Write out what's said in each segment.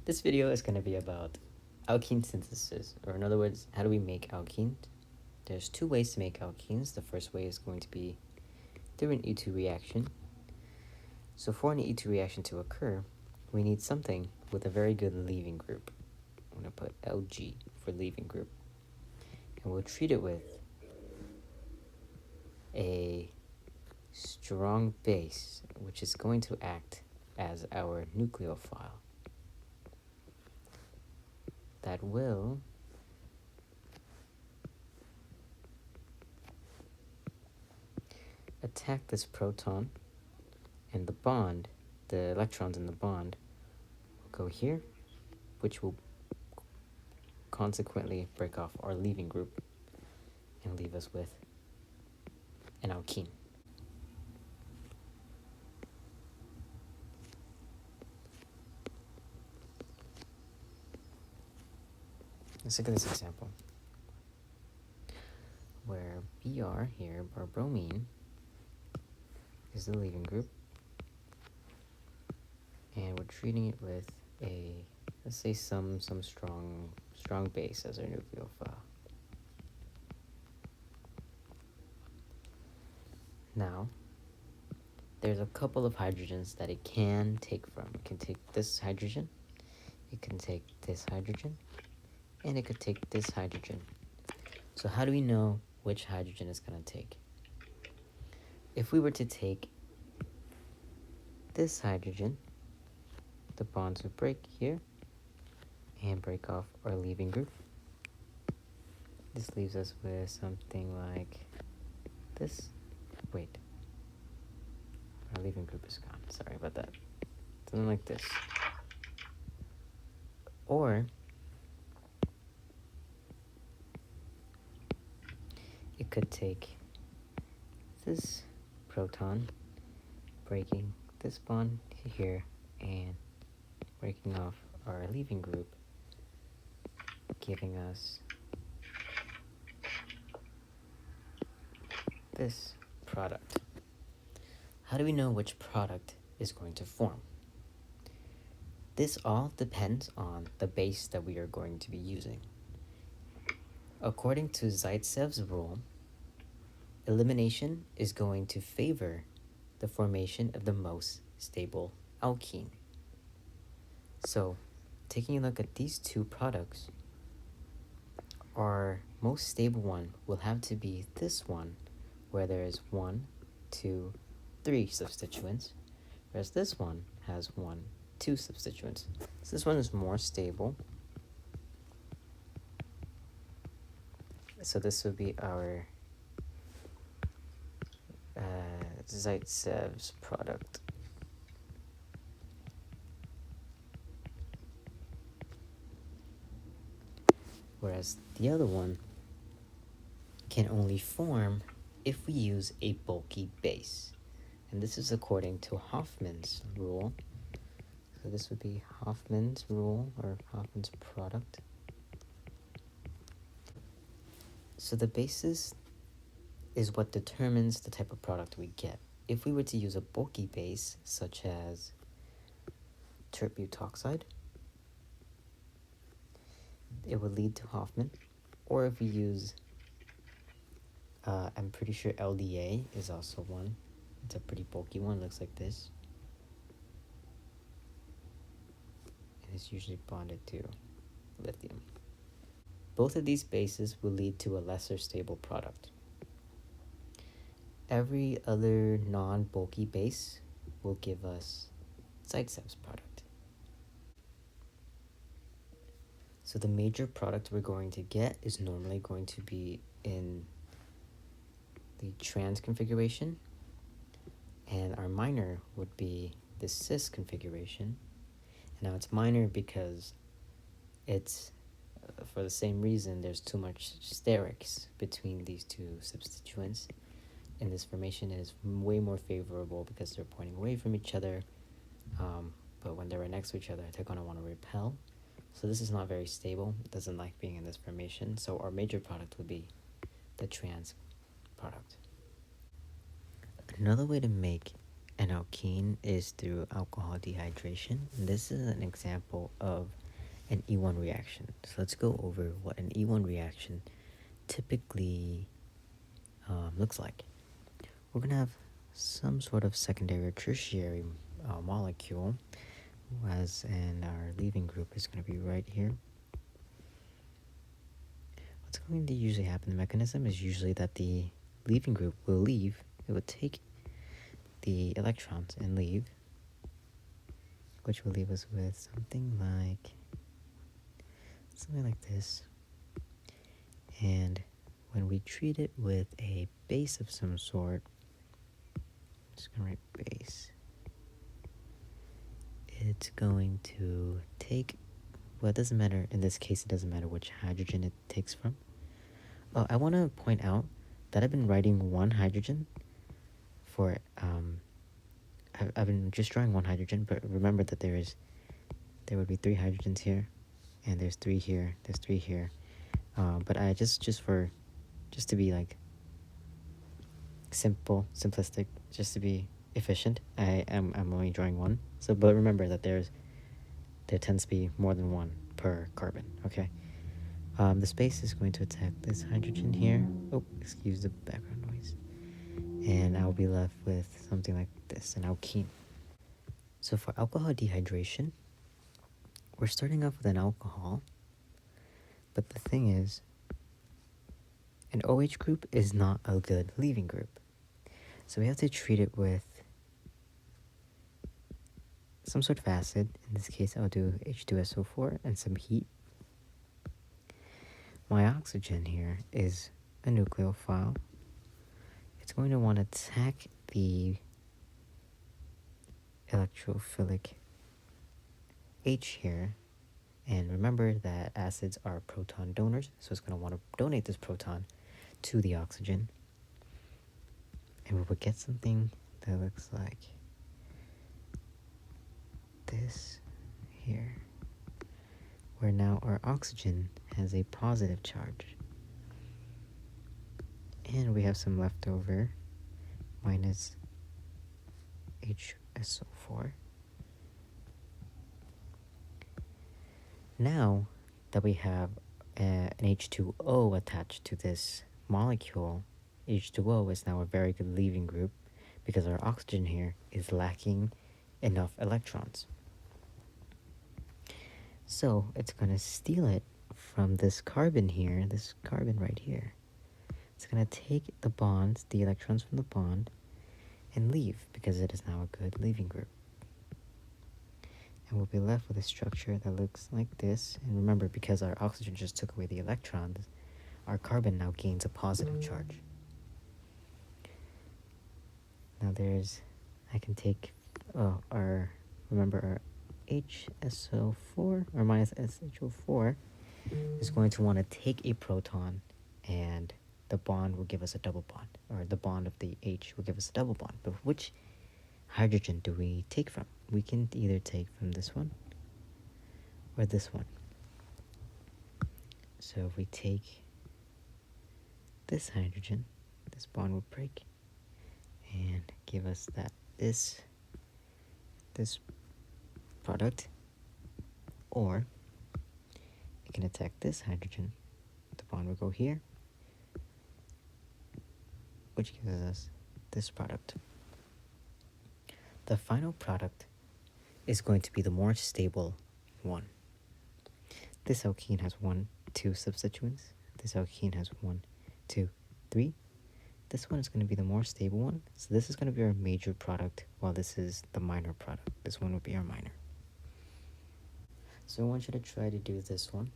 This video is going to be about alkene synthesis, or in other words, how do we make alkenes? There's two ways to make alkenes. The first way is going to be through an E2 reaction. So for an E2 reaction to occur, we need something with a very good leaving group. I'm going to put Lg for leaving group. And we'll treat it with a strong base, which is going to act as our nucleophile. That will attack this proton, and the bond, the electrons in the bond, will go here, which will consequently break off our leaving group and leave us with an alkene. Let's look at this example, where Br here, our bromine, is the leaving group, and we're treating it with a, let's say some strong base as our nucleophile. Now, there's a couple of hydrogens that it can take from. It can take this hydrogen, it can take this hydrogen, and it could take this hydrogen. So how do we know which hydrogen it's going to take? If we were to take this hydrogen, the bonds would break here and break off our leaving group. This leaves us with something like this. Wait, our leaving group is gone. Sorry about that. Something like this. Or it could take this proton, breaking this bond here and breaking off our leaving group, giving us this product. How do we know which product is going to form? This all depends on the base that we are going to be using. According to Zaitsev's rule, elimination is going to favor the formation of the most stable alkene. So, taking a look at these two products, our most stable one will have to be this one, where there is 1, 2, 3 substituents, whereas this one has 1, 2 substituents. So this one is more stable. So this would be our Zaitsev's product. Whereas the other one can only form if we use a bulky base. And this is according to Hoffman's rule. So this would be Hoffman's rule, or Hoffman's product. So the basis is what determines the type of product we get. If we were to use a bulky base, such as tert-butoxide, it would lead to Hoffman. Or if we use, I'm pretty sure LDA is also one. It's a pretty bulky one, looks like this. And it's usually bonded to lithium. Both of these bases will lead to a lesser stable product. Every other non-bulky base will give us Zaitsev's product. So the major product we're going to get is normally going to be in the trans configuration, and our minor would be the cis configuration. And now it's minor because it's, for the same reason, there's too much sterics between these two substituents. And this formation is way more favorable because they're pointing away from each other, but when they're right next to each other, they're going to want to repel. So this is not very stable. It doesn't like being in this formation. So our major product would be the trans product. Another way to make an alkene is through alcohol dehydration. And this is an example of an E1 reaction. So let's go over what an E1 reaction typically looks like. We're going to have some sort of secondary or tertiary molecule, as in our leaving group is going to be right here. What's going to usually happen, the mechanism is usually that the leaving group will leave. It will take the electrons and leave, which will leave us with something like this. And when we treat it with a base of some sort, I'm just gonna write base, it's going to take, well, it doesn't matter, in this case it doesn't matter which hydrogen it takes from. Oh, I want to point out that I've been writing one hydrogen for, I've been just drawing one hydrogen, but remember that there would be 3 hydrogens here, and there's 3 here, there's 3 here. But I just to be like simplistic, just to be efficient, I'm only drawing one. So, but remember that there tends to be more than one per carbon. Okay. The space is going to attack this hydrogen here. Oh, excuse the background noise. And I'll be left with something like this, an alkene. So for alcohol dehydration, we're starting off with an alcohol, but the thing is, an OH group is not a good leaving group. So we have to treat it with some sort of acid. In this case, I'll do H2SO4 and some heat. My oxygen here is a nucleophile. It's going to want to attack the electrophilic H here. And remember that acids are proton donors, so it's going to want to donate this proton to the oxygen. And we will get something that looks like this here, where now our oxygen has a positive charge. And we have some leftover minus HSO4. Now that we have an H2O attached to this molecule, H2O is now a very good leaving group because our oxygen here is lacking enough electrons. So it's going to steal it from this carbon here, this carbon right here. It's going to take the bonds, the electrons from the bond, and leave because it is now a good leaving group. And we'll be left with a structure that looks like this. And remember, because our oxygen just took away the electrons, our carbon now gains a positive charge. Now I can take our HSO4 or minus SHO4 is going to want to take a proton, and the bond will give us a double bond, or the bond of the H will give us a double bond. But which hydrogen do we take from? We can either take from this one or this one. So if we take this hydrogen, this bond will break and give us this product, or it can attack this hydrogen, the bond will go here, which gives us this product. The final product is going to be the more stable one. This alkene has 1, 2 substituents. This alkene has 1, 2, 3. This one is going to be the more stable one. So this is going to be our major product, while this is the minor product. This one would be our minor. So I want you to try to do this one.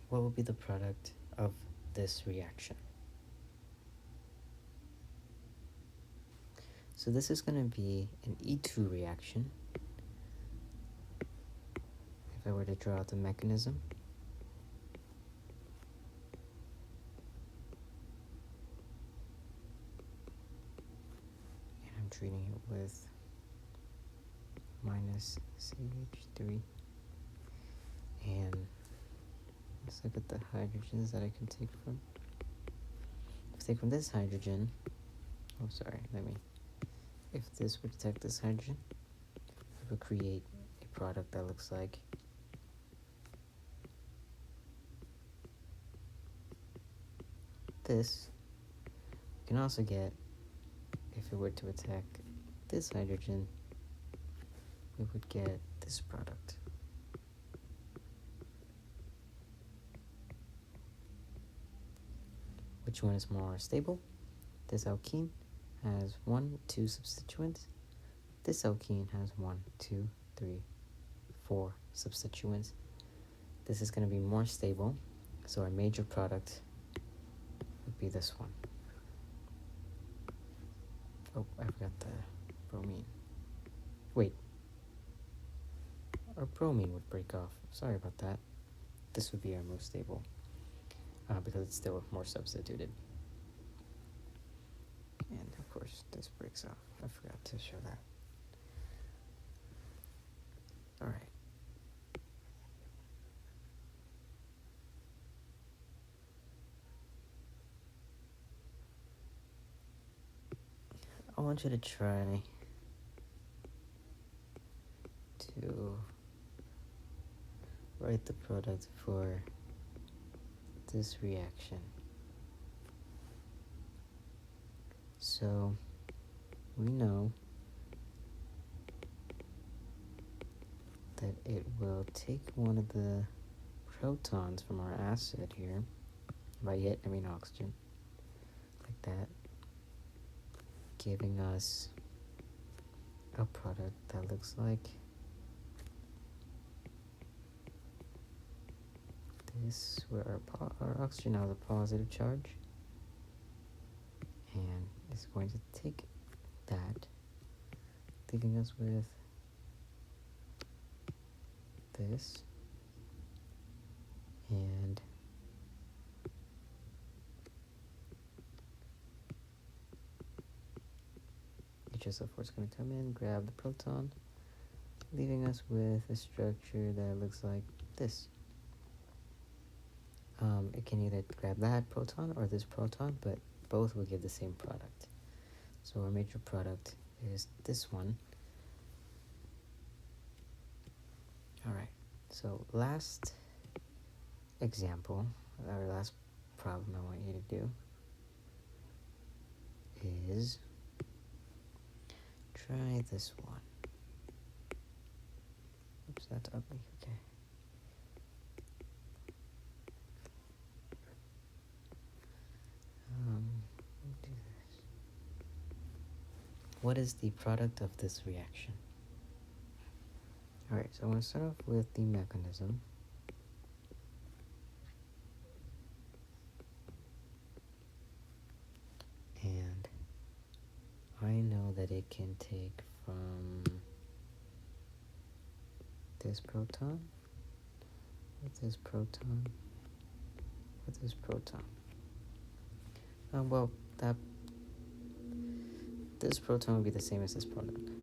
What will be the product of this reaction? So this is going to be an E2 reaction. If I were to draw out the mechanism, treating it with minus CH3. And let's look at the hydrogens that I can take from. If I take from this hydrogen, if this would detect this hydrogen, it would create a product that looks like this. You can also get, if it were to attack this hydrogen, we would get this product. Which one is more stable? This alkene has 1, 2 substituents. This alkene has 1, 2, 3, 4 substituents. This is going to be more stable, so our major product would be this one. Oh, I forgot the bromine. Wait. Our bromine would break off. Sorry about that. This would be our most stable, because it's still more substituted. And of course, this breaks off. I forgot to show that. All right. I want you to try to write the product for this reaction. So we know that it will take one of the protons from our acid here. By it, I mean oxygen, like that, giving us a product that looks like this, where our oxygen has a positive charge, and it's going to take that, leaving us with this, and HSO4 is going to come in, grab the proton, leaving us with a structure that looks like this. It can either grab that proton or this proton, but both will give the same product. So our major product is this one. Alright, so last example, or last problem I want you to do is try this one. Oops, that's ugly. Okay. Do this. What is the product of this reaction? Alright, so I'm going to start off with the mechanism. And I know that it can take from this proton, with this proton, with this proton. Well, this proton will be the same as this proton.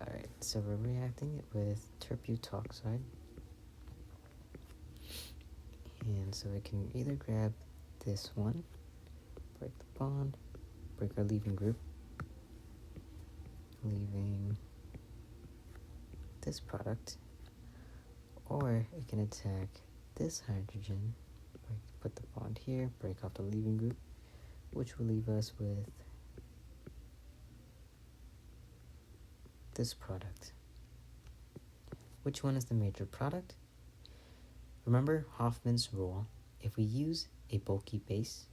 Alright, so we're reacting it with terbutoxide. And so it can either grab this one, break the bond, break our leaving group, leaving this product, or it can attack this hydrogen, put the bond here, break off the leaving group, which will leave us with this product. Which one is the major product? Remember Hoffman's rule. If we use a bulky base,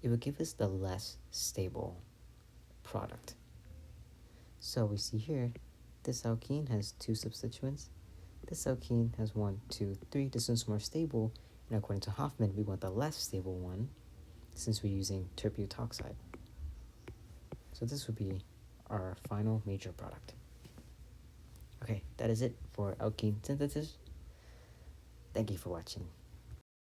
it would give us the less stable product. So we see here, this alkene has 2 substituents. This alkene has 1, 2, 3. This one's more stable, and according to Hoffman, we want the less stable one since we're using terbutoxide. So this would be our final major product. Okay, that is it for alkene synthesis. Thank you for watching.